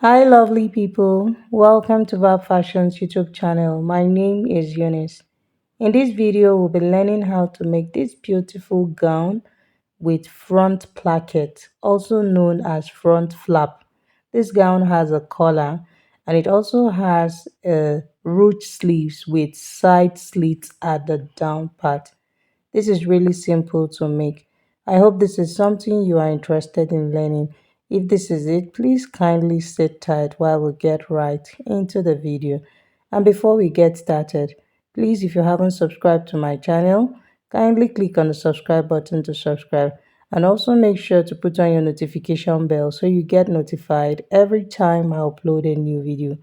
Hi, lovely people. Welcome to Vibe Fashion's YouTube channel. My name is Eunice. In this video, we'll be learning how to make this beautiful gown with front placket, also known as front flap. This gown has a collar and it also has ruched sleeves with side slits at the down part. This is really simple to make. I hope this is something you are interested in learning. If this is it, please kindly sit tight while we get right into the video. And before we get started, please, if you haven't subscribed to my channel, kindly click on the subscribe button to subscribe. And also make sure to put on your notification bell so you get notified every time I upload a new video.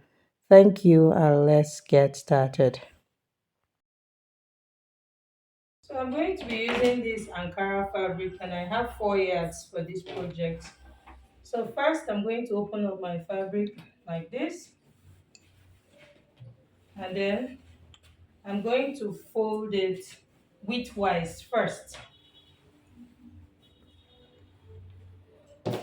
Thank you, and let's get started. So I'm going to be using this Ankara fabric and I have 4 yards for this project. So first I'm going to open up my fabric like this, and then I'm going to fold it widthwise first. Can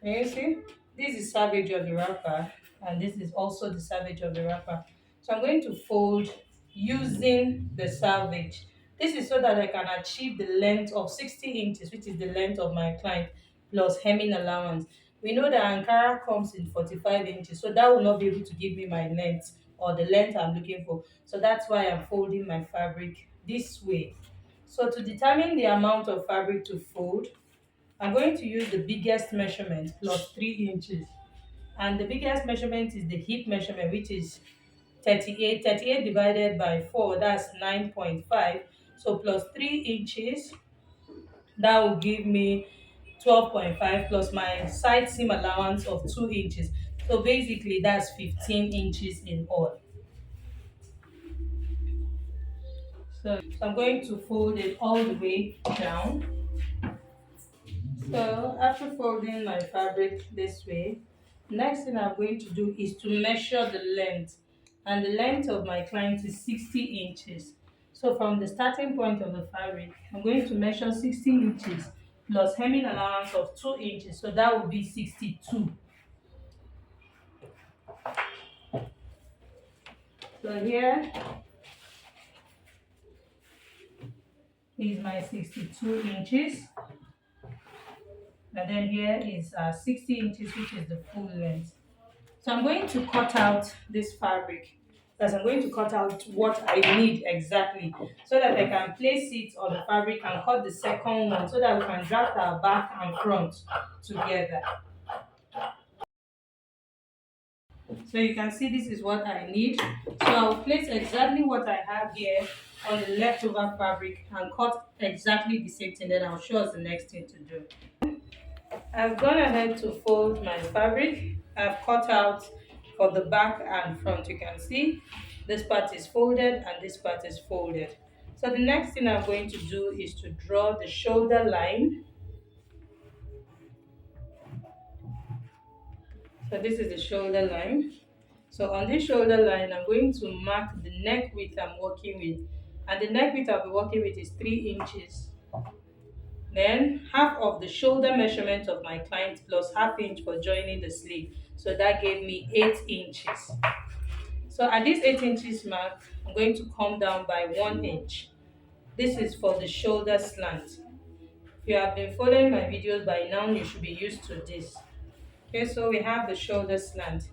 you see? This is savage of the wrapper and this is also the savage of the wrapper. So I'm going to fold using the salvage. This is so that I can achieve the length of 60 inches, which is the length of my client, plus hemming allowance. We know that Ankara comes in 45 inches, so that will not be able to give me my length or the length I'm looking for. So that's why I'm folding my fabric this way. So to determine the amount of fabric to fold, I'm going to use the biggest measurement plus 3 inches. And the biggest measurement is the hip measurement, which is 38. 38 divided by 4, that's 9.5. So plus 3 inches, that will give me 12.5 plus my side seam allowance of 2 inches. So basically, that's 15 inches in all. So I'm going to fold it all the way down. So after folding my fabric this way, next thing I'm going to do is to measure the length. And the length of my client is 60 inches. So from the starting point of the fabric, I'm going to measure 60 inches plus hemming allowance of 2 inches. So that will be 62. So here is my 62 inches. And then here is 60 inches, which is the full length. So I'm going to cut out this fabric because I'm going to cut out what I need exactly so that I can place it on the fabric and cut the second one so that we can draft our back and front together. So you can see this is what I need. So I'll place exactly what I have here on the leftover fabric and cut exactly the same thing. Then I'll show us the next thing to do. I've gone ahead to fold my fabric. I've cut out for the back and front. You can see this part is folded and this part is folded. So the next thing I'm going to do is to draw the shoulder line. So this is the shoulder line. So on this shoulder line, I'm going to mark the neck width I'm working with. And the neck width I'll be working with is 3 inches. Then half of the shoulder measurement of my client plus half inch for joining the sleeve. So that gave me 8 inches. So at this 8 inches mark, I'm going to come down by 1 inch. This is for the shoulder slant. If you have been following my videos by now, you should be used to this. Okay, so we have the shoulder slant.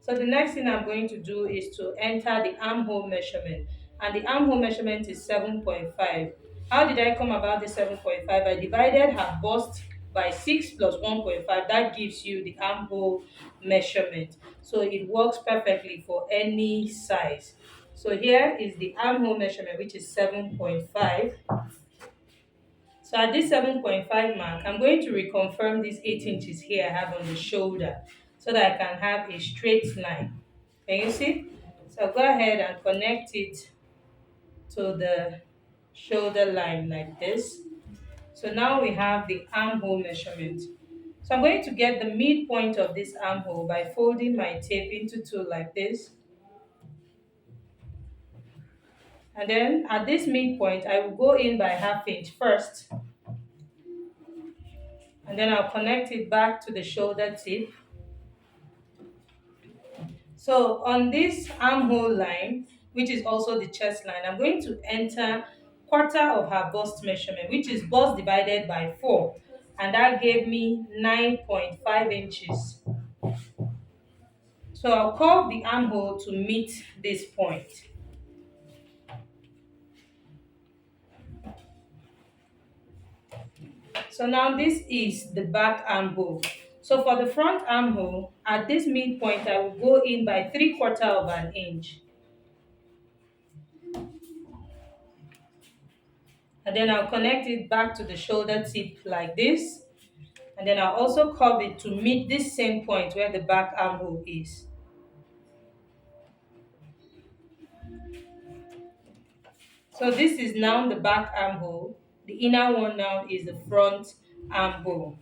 So the next thing I'm going to do is to enter the armhole measurement. And the armhole measurement is 7.5. How did I come about the 7.5? I divided her bust by 6 plus 1.5. That gives you the armhole measurement. So it works perfectly for any size. So here is the armhole measurement, which is 7.5. So at this 7.5 mark, I'm going to reconfirm these 8 inches here I have on the shoulder so that I can have a straight line. Can you see? So go ahead and connect it to the shoulder line like this. So now we have the armhole measurement. So I'm going to get the midpoint of this armhole by folding my tape into two like this. And then at this midpoint, I will go in by half inch first. And then I'll connect it back to the shoulder tip. So on this armhole line, which is also the chest line, I'm going to enter quarter of her bust measurement, which is bust divided by 4, and that gave me 9.5 inches. So I'll curve the armhole to meet this point. So now this is the back armhole. So for the front armhole, at this midpoint, I will go in by 3/4 of an inch. And then I'll connect it back to the shoulder tip like this. And then I'll also curve it to meet this same point where the back armhole is. So this is now the back armhole. The inner one now is the front armhole.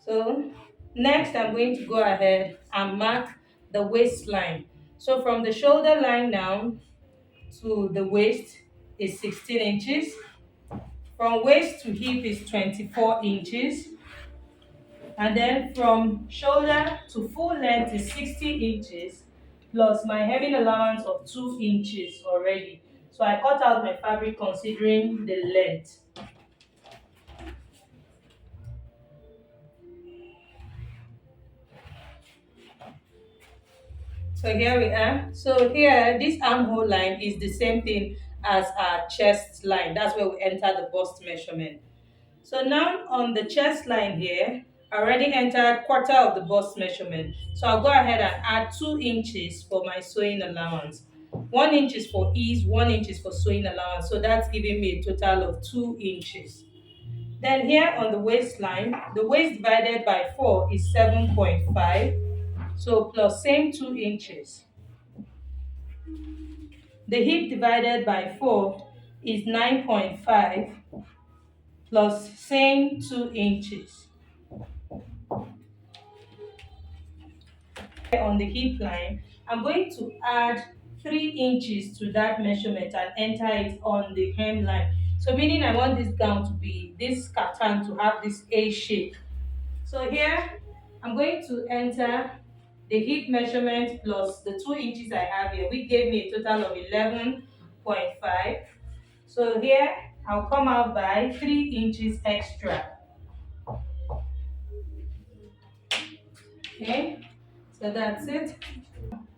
So next I'm going to go ahead and mark the waistline. So from the shoulder line now to the waist is 16 inches. From waist to hip is 24 inches. And then from shoulder to full length is 60 inches plus my hemming allowance of 2 inches already. So I cut out my fabric considering the length. So here we are. So here, this armhole line is the same thing as our chest line. That's where we enter the bust measurement. So now on the chest line here, I already entered quarter of the bust measurement. So I'll go ahead and add 2 inches for my sewing allowance. 1 inch is for ease, 1 inch is for sewing allowance. So that's giving me a total of 2 inches. Then here on the waistline, the waist divided by 4 is 7.5. So plus same 2 inches. The hip divided by 4 is 9.5 plus same 2 inches. On the hip line, I'm going to add 3 inches to that measurement and enter it on the hemline. So meaning I want this gown to be, this kaftan to have this A shape. So here, I'm going to enter the hip measurement plus the 2 inches I have here, which gave me a total of 11.5. So here, I'll come out by 3 inches extra. Okay, so that's it.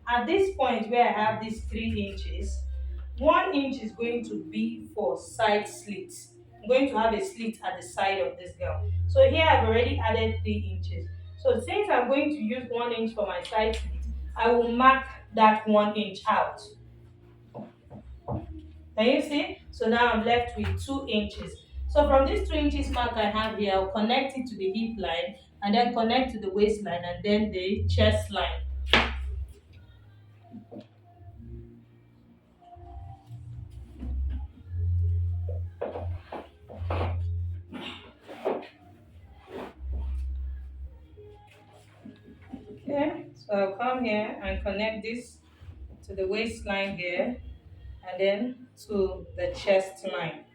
At this point where I have these 3 inches, 1 inch is going to be for side slits. I'm going to have a slit at the side of this gown. So here I've already added 3 inches. So since I'm going to use 1 inch for my side slit, I will mark that 1 inch out. Can you see? So now I'm left with 2 inches. So from this 2 inches mark I have here, I'll connect it to the hip line and then connect to the waistline and then the chest line. Okay, so I'll come here and connect this to the waistline here and then to the chest line.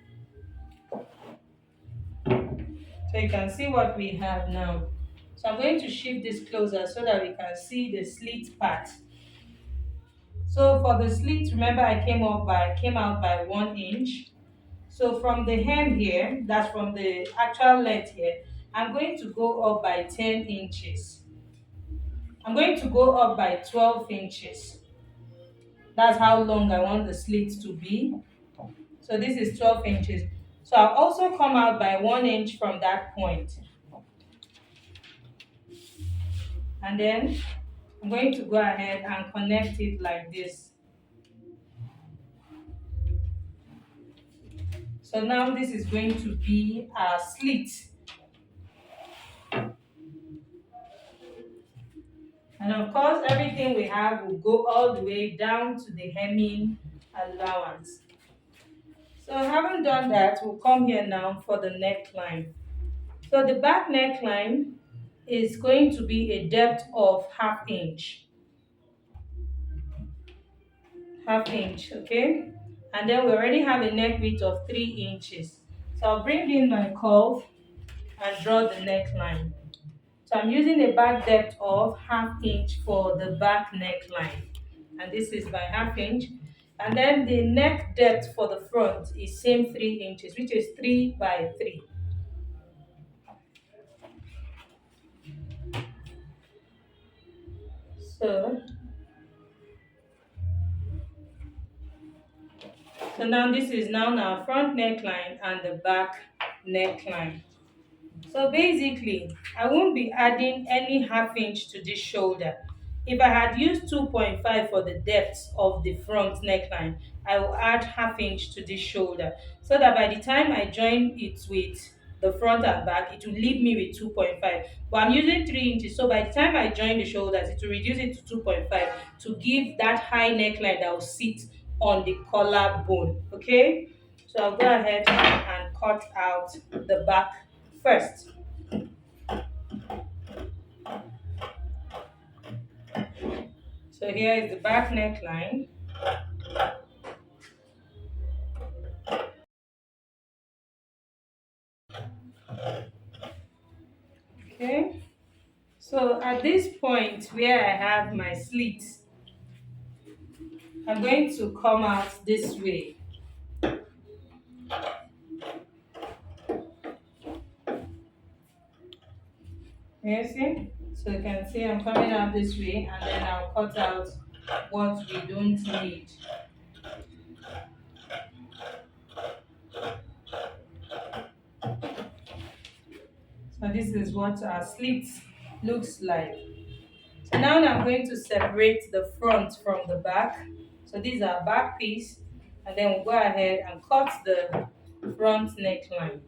So you can see what we have now. So I'm going to shift this closer so that we can see the slit part. So for the slit, remember I came out by 1 inch. So from the hem here, that's from the actual length here, I'm going to go up by 10 inches. I'm going to go up by 12 inches. That's how long I want the slit to be. So this is 12 inches. So I'll also come out by 1 inch from that point. And then I'm going to go ahead and connect it like this. So now this is going to be a slit. And of course, everything we have will go all the way down to the hemming allowance. So having done that, we'll come here now for the neckline. So the back neckline is going to be a depth of ½ inch. ½ inch, okay? And then we already have a neck width of 3 inches. So I'll bring in my curve and draw the neckline. So I'm using a back depth of ½ inch for the back neckline. And this is by ½ inch. And then the neck depth for the front is same 3 inches, which is 3 by 3. So, so now this is now our front neckline and the back neckline. So basically, I won't be adding any ½ inch to this shoulder. If I had used 2.5 for the depth of the front neckline, I will add ½ inch to this shoulder so that by the time I join it with the front and back, it will leave me with 2.5. But I'm using 3 inches, so by the time I join the shoulders, it will reduce it to 2.5 to give that high neckline that will sit on the collar bone. Okay? So I'll go ahead and cut out the back first. So here is the back neckline. Okay. So at this point where I have my slits, I'm going to come out this way. You see? So you can see I'm coming out this way, and then I'll cut out what we don't need. So this is what our slit looks like. So now I'm going to separate the front from the back. So these are back piece, and then we'll go ahead and cut the front neckline.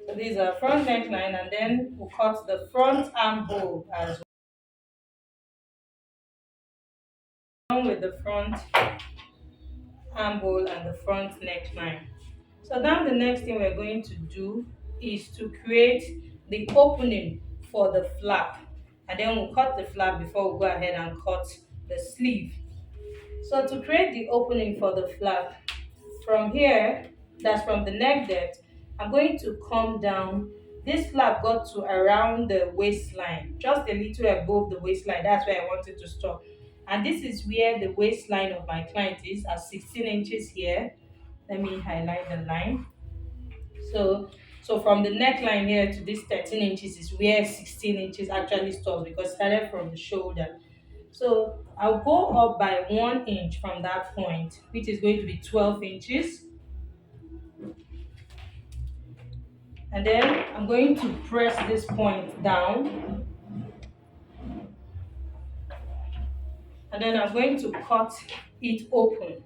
So these are front neckline, and then we'll cut the front armhole as well with the front armhole and the front neckline. So now the next thing we're going to do is to create the opening for the flap, and then we'll cut the flap before we go ahead and cut the sleeve. So to create the opening for the flap, from here, that's from the neck depth, I'm going to come down. This flap got to around the waistline, just a little above the waistline. That's where I wanted to stop. And this is where the waistline of my client is at 16 inches here. Let me highlight the line. So from the neckline here to this 13 inches is where 16 inches actually stops, because it started from the shoulder. So I'll go up by 1 inch from that point, which is going to be 12 inches. And then I'm going to press this point down. And then I'm going to cut it open.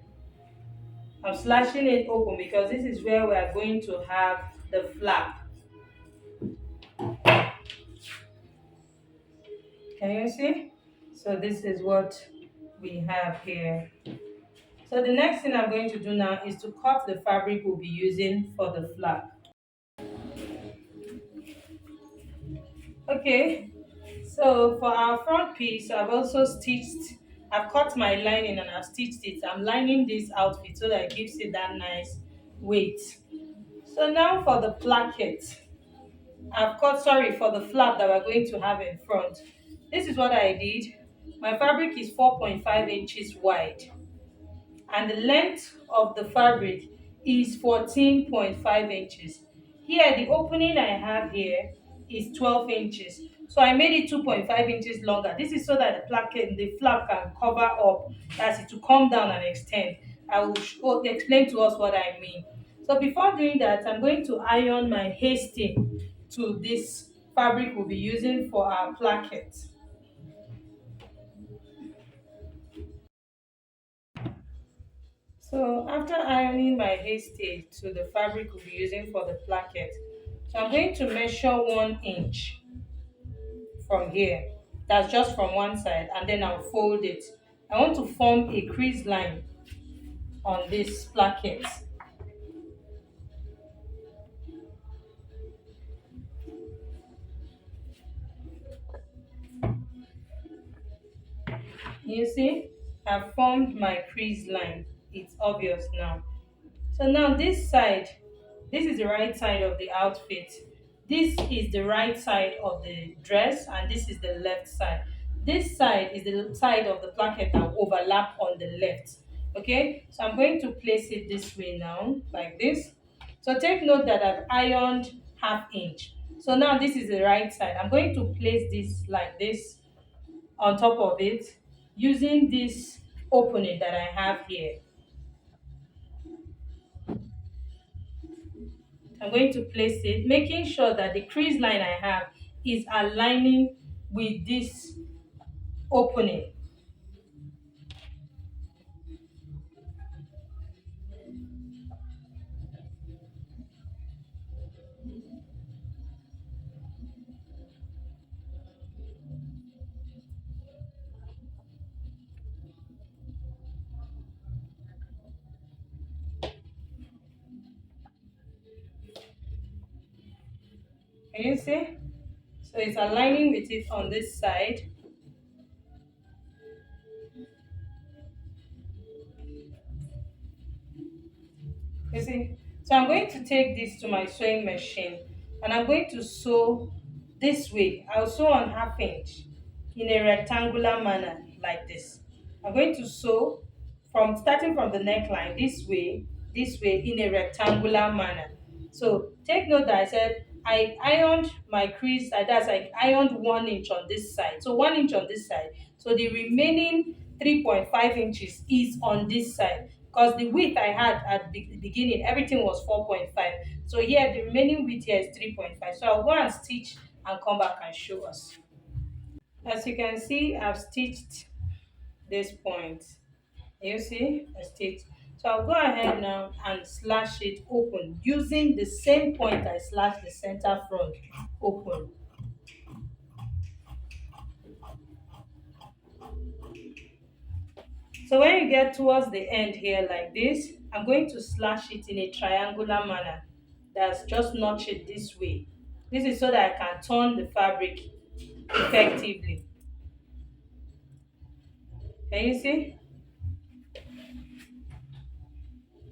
I'm slashing it open because this is where we are going to have the flap. Can you see? So this is what we have here. So the next thing I'm going to do now is to cut the fabric we'll be using for the flap. Okay, so for our front piece, I've cut my lining and I've stitched it. I'm lining this outfit so that it gives it that nice weight. So now for the placket, for the flap that we're going to have in front. This is what I did. My fabric is 4.5 inches wide, and the length of the fabric is 14.5 inches. Here, the opening I have here is 12 inches. So I made it 2.5 inches longer. This is so that the flap can cover up, as it will come down and extend. I will explain to us what I mean. So before doing that, I'm going to iron my hasting to this fabric we'll be using for our placket. So after ironing my hasty to the fabric we'll be using for the placket, so I'm going to measure 1 inch from here. That's just from one side, and then I'll fold it. I want to form a crease line on this placket. You see, I've formed my crease line. It's obvious now. So now this side This is the right side of the outfit. This is the right side of the dress, and this is the left side. This side is the side of the placket that will overlap on the left. Okay, so I'm going to place it this way now, like this. So take note that I've ironed half inch. So now this is the right side. I'm going to place this like this on top of it using this opening that I have here. I'm going to place it, making sure that the crease line I have is aligning with this opening. Can you see? So it's aligning with it on this side. You see? So I'm going to take this to my sewing machine and I'm going to sew this way. I'll sew on half inch in a rectangular manner like this. I'm going to sew from starting from the neckline this way in a rectangular manner. So take note that I said I ironed my crease, that's like ironed 1 inch on this side. So 1 inch on this side. So the remaining 3.5 inches is on this side because the width I had at the beginning, everything was 4.5. So here, the remaining width here is 3.5. So I'll go and stitch and come back and show us. As you can see, I've stitched this point. You see, I stitched. So I'll go ahead now and slash it open using the same point I slashed the center front open. So when you get towards the end here like this, I'm going to slash it in a triangular manner. That's just notch it this way. This is so that I can turn the fabric effectively. Can you see?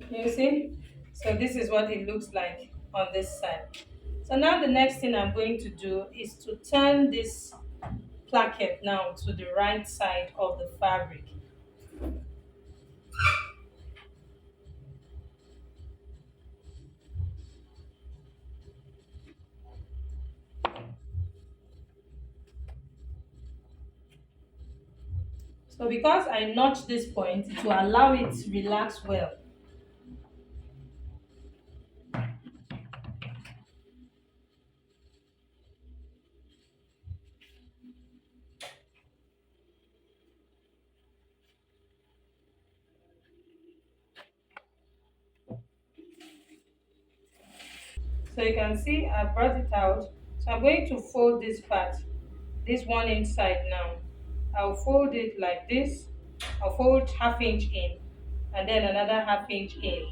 Can you see? So this is what it looks like on this side. So now the next thing I'm going to do is to turn this placket now to the right side of the fabric. So because I notched this point, to allow it to relax well. So you can see I brought it out. So I'm going to fold this part, this one inside now. I'll fold it like this. I'll fold half inch in and then another half inch in.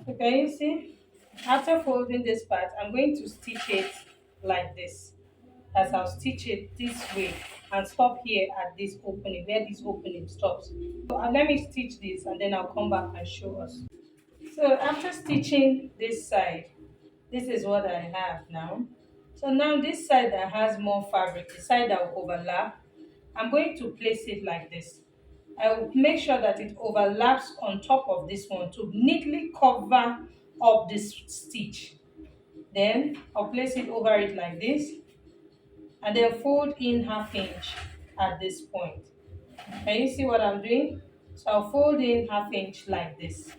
So can you see? After folding this part, I'm going to stitch it like this. As I'll stitch it this way and stop here at this opening, where this opening stops. So let me stitch this and then I'll come back and show us. So after stitching this side, this is what I have now. So now this side that has more fabric, the side that will overlap, I'm going to place it like this. I will make sure that it overlaps on top of this one to neatly cover up this stitch. Then I'll place it over it like this and then fold in half inch at this point. Can you see what I'm doing? So I'll fold in half inch like this.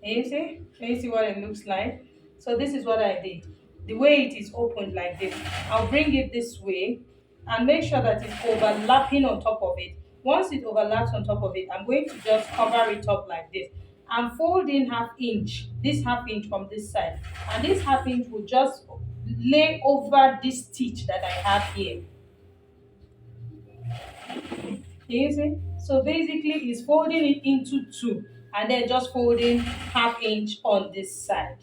Can you see? Can you see what it looks like? So this is what I did. The way it is opened like this, I'll bring it this way and make sure that it's overlapping on top of it. Once it overlaps on top of it, I'm going to just cover it up like this and fold in half inch, this half inch from this side. And this half inch will just lay over this stitch that I have here. Can you see? So basically it's folding it into two and then just folding half inch on this side.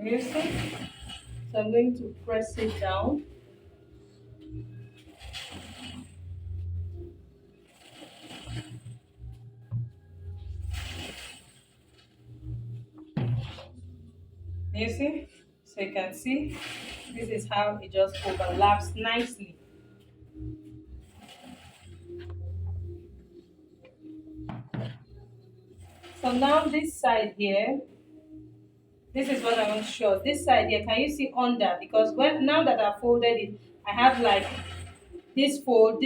You see? So I'm going to press it down. You see? So you can see this is how it just overlaps nicely. So now this side here, this is what I want to show. This side here, can you see under? Because when now that I folded it, I have like this fold,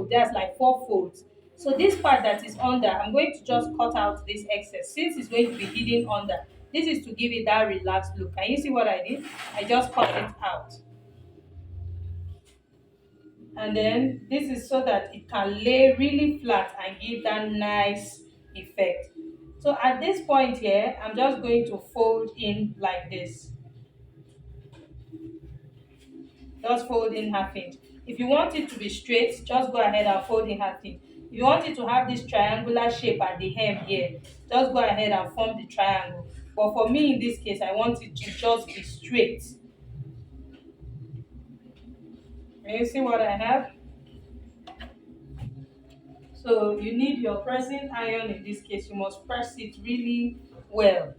there's like four folds. So this part that is under, I'm going to just cut out this excess since it's going to be hidden under. This is to give it that relaxed look. Can you see what I did? I just cut it out. And then this is so that it can lay really flat and give that nice effect. So at this point here, I'm just going to fold in like this. Just fold in half inch. If you want it to be straight, just go ahead and fold in half inch. If you want it to have this triangular shape at the hem here, just go ahead and form the triangle. But for me in this case, I want it to just be straight. Can you see what I have? So you need your pressing iron in this case. You must press it really well.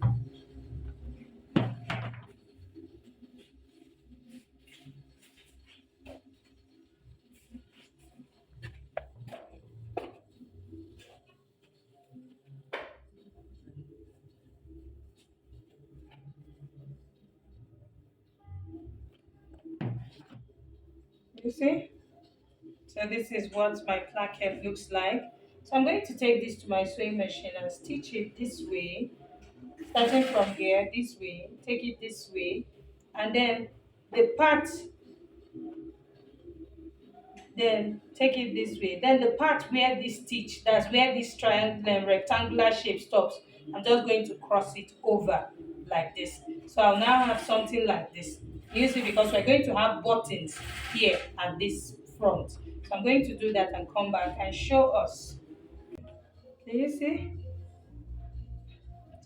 You see? So this is what my placket looks like. So I'm going to take this to my sewing machine and stitch it this way, starting from here, this way, take it this way, and then the part, then take it this way. Then the part where this stitch, that's where this triangle and rectangular shape stops, I'm just going to cross it over like this. So I'll now have something like this. You see, because we're going to have buttons here at this front. So I'm going to do that and come back and show us. Can you see?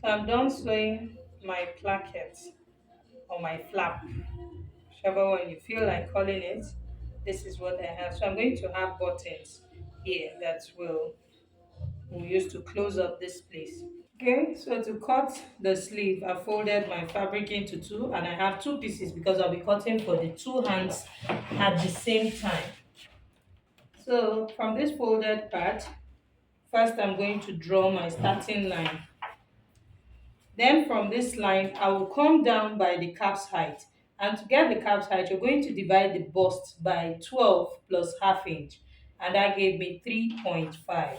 So I'm done sewing my placket or my flap, whichever one you feel like calling it. This is what I have. So I'm going to have buttons here that will use to close up this place. Okay, so to cut the sleeve, I folded my fabric into two and I have two pieces because I'll be cutting for the two hands at the same time. So from this folded part, first I'm going to draw my starting line. Then from this line, I will come down by the calf's height. And to get the calf's height, you're going to divide the bust by 12 plus half inch. And that gave me 3.5.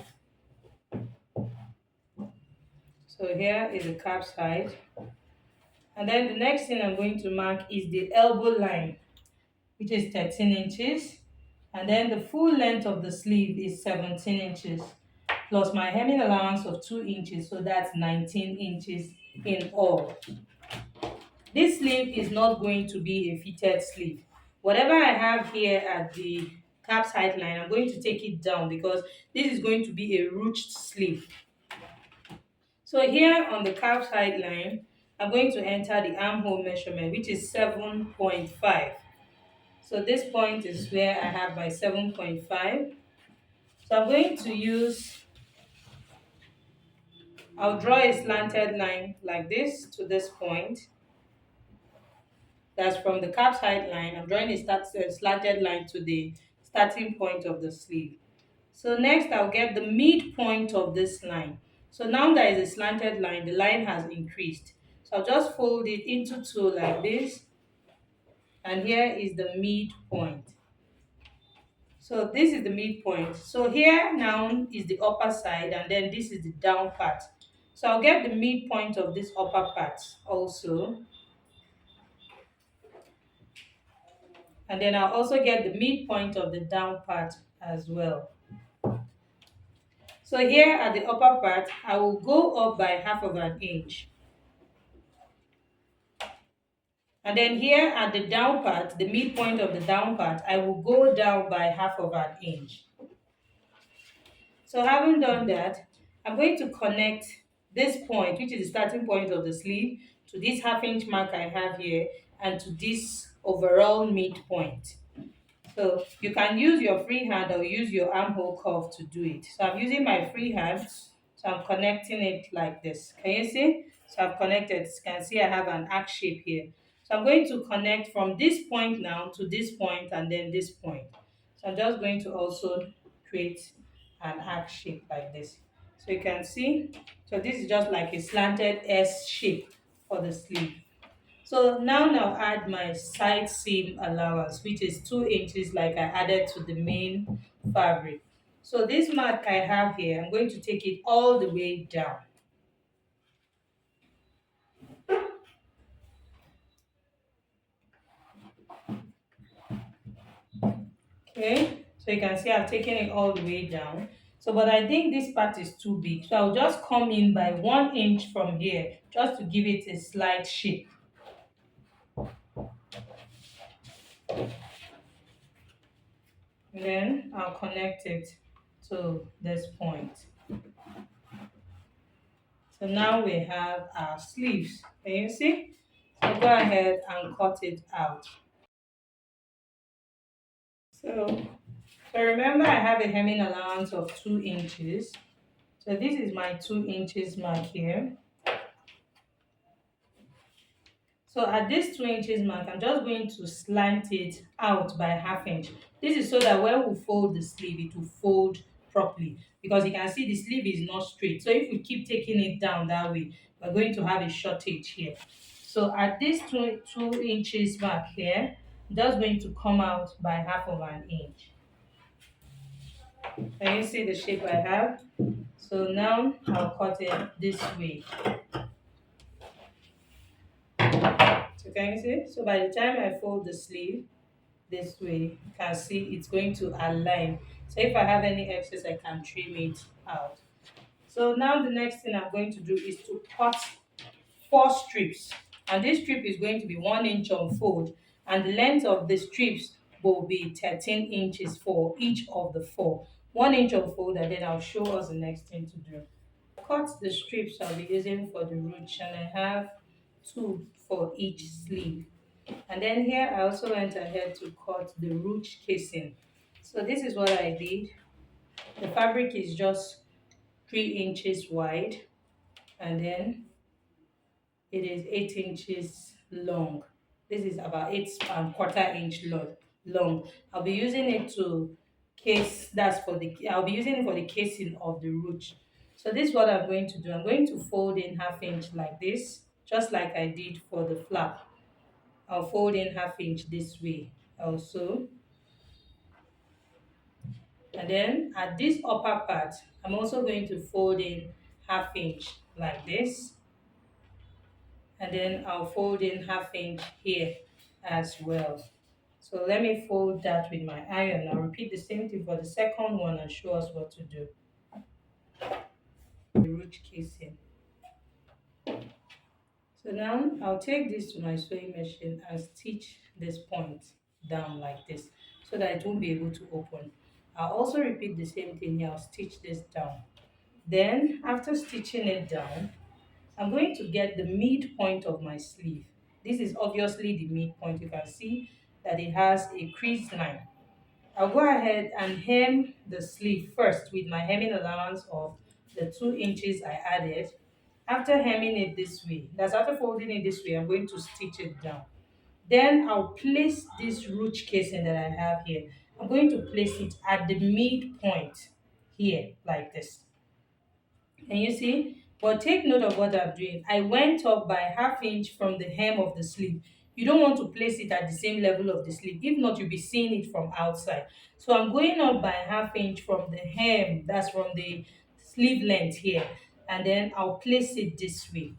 So here is the calf's height. And then the next thing I'm going to mark is the elbow line, which is 13 inches. And then the full length of the sleeve is 17 inches, plus my hemming allowance of 2 inches, so that's 19 inches in all. This sleeve is not going to be a fitted sleeve. Whatever I have here at the calf's height line, I'm going to take it down because this is going to be a ruched sleeve. So here on the calf's height line, I'm going to enter the armhole measurement, which is 7.5. So this point is where I have my 7.5. So I'm going to use, I'll draw a slanted line like this to this point. That's from the calf's height line. I'm drawing a slanted line to the starting point of the sleeve. So next I'll get the midpoint of this line. So now there is a slanted line, the line has increased. So I'll just fold it into two like this. And here is the midpoint. So this is the midpoint. So here now is the upper side and then this is the down part. So I'll get the midpoint of this upper part also. And then I'll also get the midpoint of the down part as well. So here at the upper part, I will go up by half of an inch. And then here at the down part, the midpoint of the down part, I will go down by half of an inch. So having done that, I'm going to connect this point, which is the starting point of the sleeve, to this half-inch mark I have here and to this overall midpoint. So you can use your free hand or use your armhole curve to do it. So I'm using my free hand, so I'm connecting it like this. Can you see? So I've connected. You can see I have an arc shape here. So I'm going to connect from this point now to this point and then this point. So I'm just going to also create an arc shape like this. So you can see, so this is just like a slanted S shape for the sleeve. So now I'll add my side seam allowance, which is 2 inches like I added to the main fabric. So this mark I have here, I'm going to take it all the way down. Okay, so you can see I've taken it all the way down. So, but I think this part is too big. So I'll just come in by 1 inch from here, just to give it a slight shape. And then I'll connect it to this point. So now we have our sleeves. Can you see? So go ahead and cut it out. So remember I have a hemming allowance of 2 inches. So this is my 2 inches mark here. So at this 2 inches mark, I'm just going to slant it out by ½ inch. This is so that when we fold the sleeve, it will fold properly. Because you can see the sleeve is not straight. So if we keep taking it down that way, we're going to have a shortage here. So at this 2 inches mark here, I'm just going to come out by ½ of an inch. Can you see the shape I have? So now I'll cut it this way. So can you see? So by the time I fold the sleeve this way, you can see it's going to align. So if I have any excess, I can trim it out. So now the next thing I'm going to do is to cut 4 strips. And this strip is going to be 1 inch on fold. And the length of the strips will be 13 inches for each of the 4. 1 inch on fold, and then I'll show us the next thing to do. Cut the strips I'll be using for the ruche, and I have 2 for each sleeve. And then here I also went ahead to cut the ruche casing. So this is what I did. The fabric is just 3 inches wide, and then it is 8 inches long. This is about 8¼ inch long. I'll be using it to case, I'll be using it for the casing of the ruche. So this is what I'm going to do. I'm going to fold in ½ inch like this, just like I did for the flap. I'll fold in ½ inch this way also. And then at this upper part, I'm also going to fold in ½ inch like this. And then I'll fold in ½ inch here as well. So let me fold that with my iron. I'll repeat the same thing for the second one and show us what to do. The ruche casing. So now I'll take this to my sewing machine and stitch this point down like this so that it won't be able to open. I'll also repeat the same thing here. I'll stitch this down. Then after stitching it down, I'm going to get the midpoint of my sleeve. This is obviously the midpoint. You can see that it has a crease line. I'll go ahead and hem the sleeve first with my hemming allowance of the 2 inches I added. After hemming it this way, that's after folding it this way, I'm going to stitch it down. Then I'll place this ruche casing that I have here. I'm going to place it at the midpoint here, like this. Can you see? But take note of what I'm doing. I went up by ½ inch from the hem of the sleeve. You don't want to place it at the same level of the sleeve. If not, you'll be seeing it from outside. So I'm going up by ½ inch from the hem, that's from the sleeve length here. And then I'll place it this way.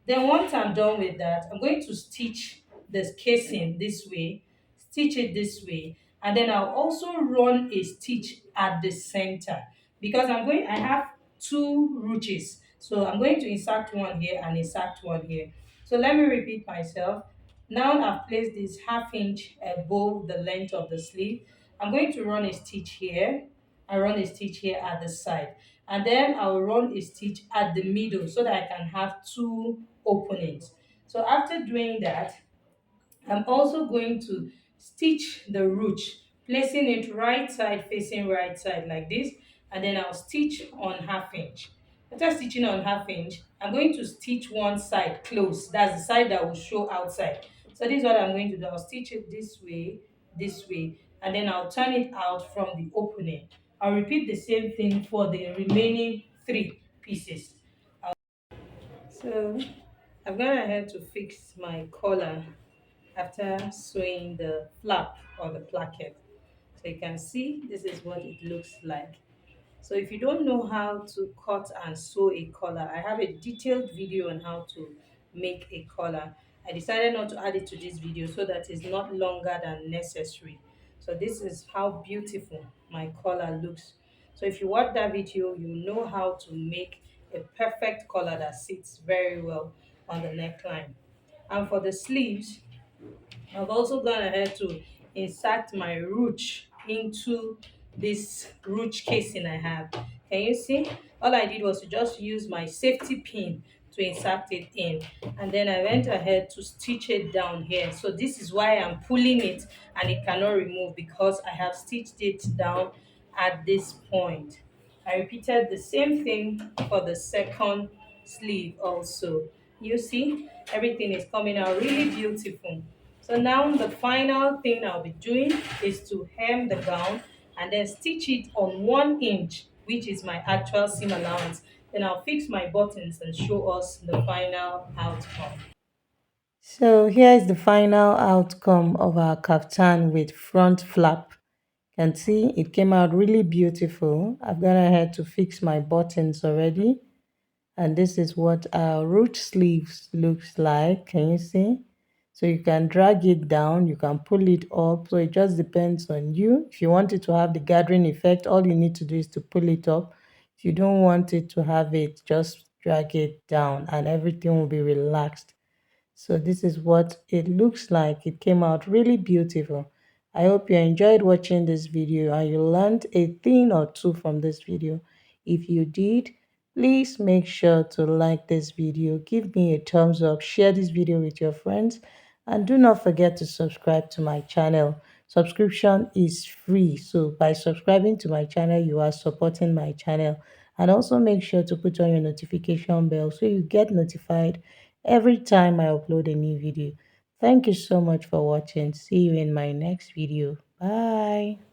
Then once I'm done with that, I'm going to stitch the casing this way, stitch it this way, and then I'll also run a stitch at the center because I have 2 ruches. So I'm going to insert one here and insert one here. So let me repeat myself. Now I've placed this half inch above the length of the sleeve. I'm going to run a stitch here. I run a stitch here at the side, and then I'll run a stitch at the middle so that I can have two openings. So after doing that, I'm also going to stitch the ruche, placing it right side facing right side like this, and then I'll stitch on half inch. After stitching on half inch, I'm going to stitch one side close. That's the side that will show outside. So this is what I'm going to do. I'll stitch it this way, and then I'll turn it out from the opening. I'll repeat the same thing for the remaining three pieces. So I've gone ahead to fix my collar after sewing the flap or the placket. So you can see this is what it looks like. So if you don't know how to cut and sew a collar, I have a detailed video on how to make a collar. I decided not to add it to this video so that it's not longer than necessary. So this is how beautiful my collar looks. So if you watch that video, you know how to make a perfect collar that sits very well on the neckline. And for the sleeves, I've also gone ahead to insert my ruche into this ruche casing I have. Can you see? All I did was to just use my safety pin to insert it in, and then I went ahead to stitch it down here. So this is why I'm pulling it and it cannot remove, because I have stitched it down at this point. I repeated the same thing for the second sleeve also. You see, everything is coming out really beautiful. So now the final thing I'll be doing is to hem the gown and then stitch it on 1 inch, which is my actual seam allowance. Then I'll fix my buttons and show us the final outcome. So here is the final outcome of our kaftan with front flap. You can see it came out really beautiful. I've gone ahead to fix my buttons already, and this is what our root sleeves looks like. Can you see? So you can drag it down, you can pull it up, so it just depends on you. If you want it to have the gathering effect, all you need to do is to pull it up. If you don't want it to have it, just drag it down and everything will be relaxed. So this is what it looks like. It came out really beautiful. I hope you enjoyed watching this video and you learned a thing or two from this video. If you did, please make sure to like this video, give me a thumbs up, share this video with your friends, and do not forget to subscribe to my channel. Subscription is free, so by subscribing to my channel, you are supporting my channel. And also make sure to put on your notification bell so you get notified every time I upload a new video. Thank you so much for watching. See you in my next video. Bye.